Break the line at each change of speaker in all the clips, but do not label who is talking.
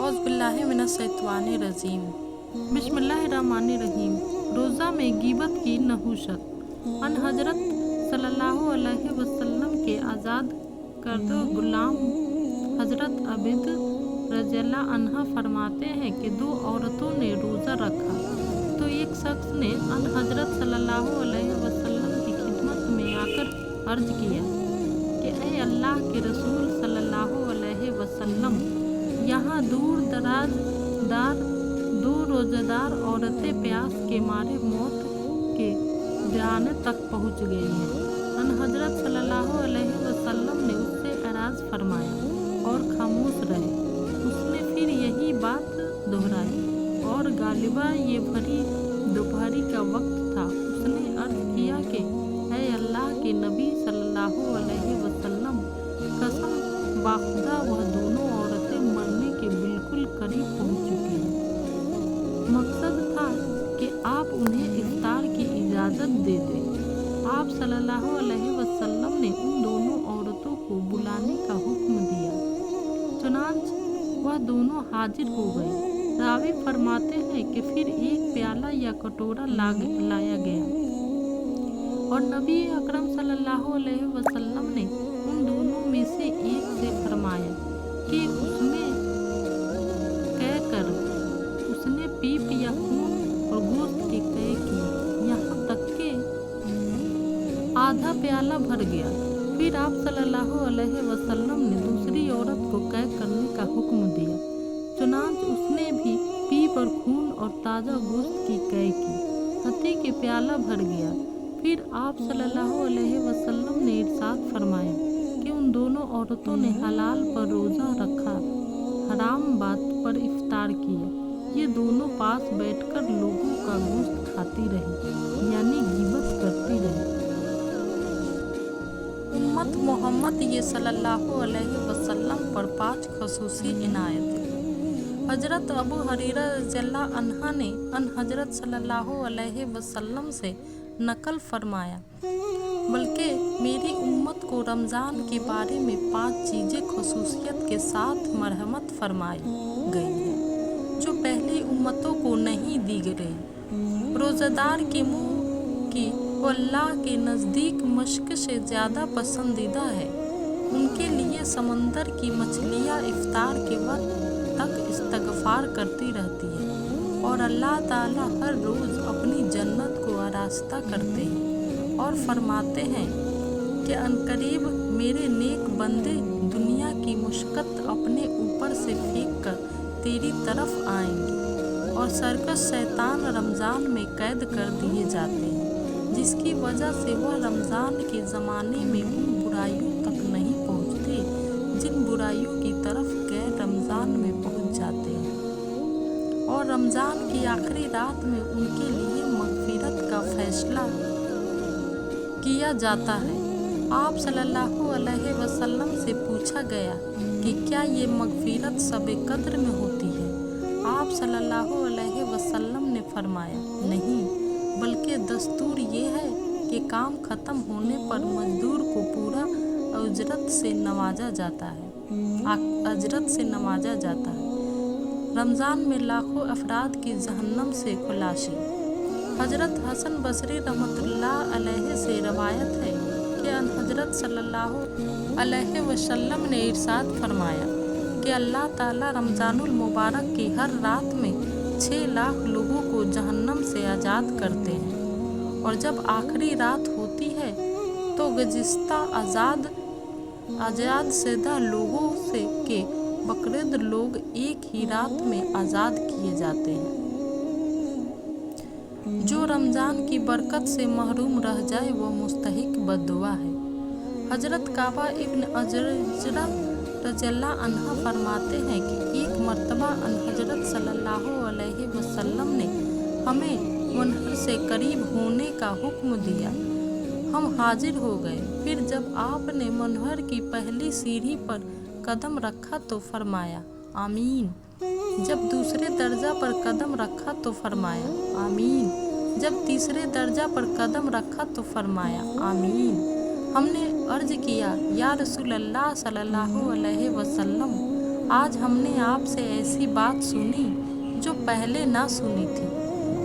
औज़ बिल्लाहि मिनश्शैतानिर्रजीम। बिस्मिल्लाहिर्रहमानिर्रहीम। रोज़ा में गिबत की नहुशत। अन हज़रत सल्लल्लाहु अलैहि वसल्लम के आज़ाद करदो गुलाम हज़रत अबीद रज़ियल्लाहु अन्हा फरमाते हैं कि दो औरतों ने रोज़ा रखा तो एक शख्स ने अन हज़रत सल्लल्लाहु अलैहि वसल्लम की खिदमत में आकर अर्ज किया कि ऐ अल्लाह के रसूल सल्लल्लाहु अलैहि वसल्लम, यहाँ दूर दराज दो रोज़ेदार औरतें प्यास के मारे मौत के दराने तक पहुँच गई हैं। अन हज़रत सल्लल्लाहु अलैहि वसल्लम ने उससे एराज़ फरमाया और खामोश रहे। उसने फिर यही बात दोहराई और गालिबा ये भरी दोपहरी का वक्त था। उसने अर्ज किया कि ऐ अल्लाह के नबी सल्लल्लाहु अलैहि वसल्लम, कसम बाखुदा वह दोनों औरतें मरने के बिल्कुल करीब पहुंच चुकी हैं। मकसद था कि आप उन्हें इफ्तार की इजाज़त दे दें। आप सल्लल्लाहु अलैहि वसल्लम ने उन दोनों औरतों को बुलाने का हुक्म दिया। चुनांच वह दोनों हाजिर हो गई। रावी फरमाते हैं कि फिर एक प्याला या कटोरा लाया गया और नबी अकरम सल्लल्लाहु अलैहि वसल्लम ने उन दोनों में से एक से फरमाया कि उसमें कह कर उसने पीप या खून और गोश्त की कह की, यहाँ तक के आधा प्याला भर गया। फिर आप सल्लल्लाहु अलैहि वसल्लम ने दूसरी औरत को कह करने का हुक्म दिया। चुनांच उसने भी पीप और खून और ताज़ा गोश्त की कह की, हती के प्याला भर गया। फिर आप सल्लल्लाहु अलैहि वसल्लम ने इरशाद फरमाया कि उन दोनों औरतों ने हलाल पर रोज़ा रखा, हराम बात पर इफ्तार किया। ये दोनों पास बैठकर लोगों का गोश्त खाती रही, यानी गिबत करती रही। उम्मत मोहम्मद ये सल्लल्लाहु अलैहि वसल्लम पर 5 खसूसी इनायत। हज़रत अबू हुरैरा रज़ियल्लाहु अन्हा ने अन हज़रत सल्लल्लाहु अलैहि वसल्लम से नकल फरमाया, बल्कि मेरी उम्मत को रमज़ान के बारे में 5 चीज़ें खसूसियत के साथ मरहमत फरमाई गई हैं जो पहली उम्मतों को नहीं दी गई। रोज़ेदार के मुँह की वो अल्लाह के नज़दीक मश्क से ज़्यादा पसंदीदा है। उनके लिए समंदर की मछलियाँ इफ्तार के वक्त तक इस्तग़फ़ार करती रहती है और अल्लाह ताला हर रोज़ अपनी जन्नत को आरास्ता करते हैं और फरमाते हैं कि अनकरीब मेरे नेक बंदे दुनिया की मुश्क़त अपने ऊपर से फेंक कर तेरी तरफ आएंगे। और सरकश शैतान रमज़ान में कैद कर दिए जाते हैं, जिसकी वजह से वह रमज़ान के ज़माने में उन बुराइयों तक नहीं पहुँचते जिन बुराइयों की तरफ गैर रमज़ान में पहुँच जाते हैं। और रमज़ान की आखिरी रात में उनके लिए मग़फ़िरत का फ़ैसला किया जाता है। आप सल्लल्लाहु अलैहि वसल्लम से पूछा गया कि क्या ये मग़फ़िरत शब-ए क़द्र में होती है? आप सल्लल्लाहु अलैहि वसल्लम ने फरमाया, नहीं, बल्कि दस्तूर ये है कि काम ख़त्म होने पर मज़दूर को पूरा अजरत से नवाजा जाता है। रमज़ान में लाखों अफराद की जहन्नम से खुलासी। हज़रत हसन बसरी रहमतुल्लाह अलैहि से रवायत है कि हज़रत सल्लल्लाहु अलैहि वसल्लम ने इरशाद फरमाया कि अल्लाह ताला रमज़ानुल मुबारक की हर रात में 6 लाख लोगों को जहन्नम से आज़ाद करते हैं और जब आखिरी रात होती है तो गुज़िश्ता आज़ाद शुदा लोगों से के बकरीद लोग एक ही रात में आज़ाद किए जाते हैं। जो रमज़ान की बरकत से महरूम रह जाए वह मुस्तहिक बद्दुआ है। हज़रत काबा इब्न अजरा रज़ियल्लाहु अन्हा फरमाते हैं कि एक मर्तबा अन हज़रत सल्लल्लाहु अलैहि वसल्लम ने हमें मुनहर से करीब होने का हुक्म दिया। हम हाजिर हो गए। फिर जब आपने मुनहर की पहली सीढ़ी पर कदम रखा तो फरमाया, आमीन। जब दूसरे दर्जा पर कदम रखा तो फरमाया, आमीन। जब तीसरे दर्जा पर कदम रखा तो फरमाया, आमीन। हमने अर्ज किया, या रसूल अल्लाह सल्लल्लाहु अलैहि वसल्लम, आज हमने आपसे ऐसी बात सुनी जो पहले ना सुनी थी।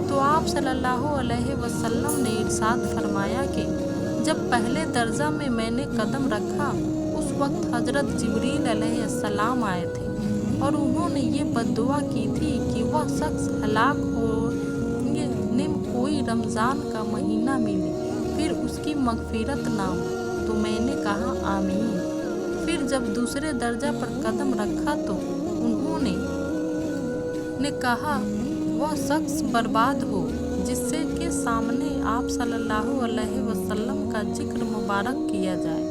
तो आप सल्लल्लाहु अलैहि वसल्लम ने इरशाद फरमाया कि जब पहले दर्जा में मैंने कदम रखा उस वक्त हज़रत जिब्रील अलैहिस्सलाम आए थे और उन्होंने ये बद्दुआ की थी कि वह शख्स हलाक होने कोई रमज़ान का महीना मिले फिर उसकी मगफिरत ना हो। तो मैंने कहा आमीन। फिर जब दूसरे दर्जा पर कदम रखा तो उन्होंने कहा वह शख्स बर्बाद हो जिससे के सामने आप सल्लल्लाहु अलैहि वसल्लम का जिक्र मुबारक किया जाए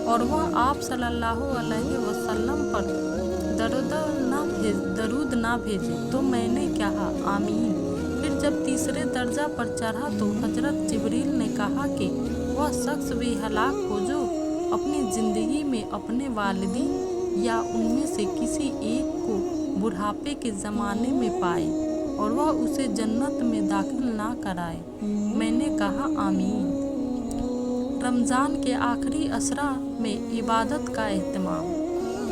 और वह आप सल्लल्लाहु अलैहि वसल्लम पर दरूद ना भेजे। तो मैंने कहा आमीन। फिर जब तीसरे दर्जा पर चढ़ा तो हज़रत जिब्रील ने कहा कि वह शख्स भी हलाक हो जो अपनी ज़िंदगी में अपने वालिदैन या उनमें से किसी एक को बुढ़ापे के ज़माने में पाए और वह उसे जन्नत में दाखिल ना कराए। मैंने कहा आमीन। रमज़ान के आखिरी असरा में इबादत का एहतमाम।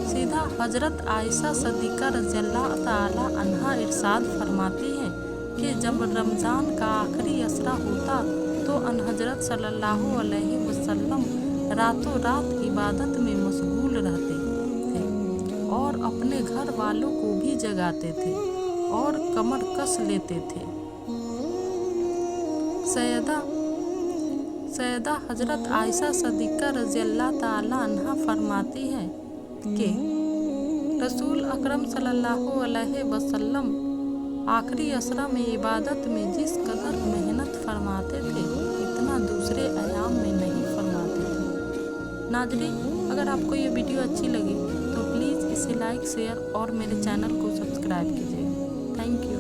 सीधा हज़रत आयशा सिद्दीक़ा रज़ियल्लाहु ताला अन्हा इरशाद फरमाती हैं कि जब रमज़ान का आखिरी असरा होता तो हज़रत सल्लल्लाहु अलैहि वसल्लम रातों रात इबादत में मशगूल रहते थे और अपने घर वालों को भी जगाते थे और कमर कस लेते थे। सैयदा हज़रत आयशा सिद्दीक़ा रज़ियल्लाहु ताला अन्हा फरमाती हैं कि रसूल अकरम सल्लल्लाहु अलैहि वसल्लम आखिरी असरा में इबादत में जिस कदर मेहनत फरमाते थे इतना दूसरे अयाम में नहीं फरमाते थे। नाज़रीन, अगर आपको ये वीडियो अच्छी लगी तो प्लीज़ इसे लाइक शेयर और मेरे चैनल को सब्सक्राइब कीजिएगा। Thank you.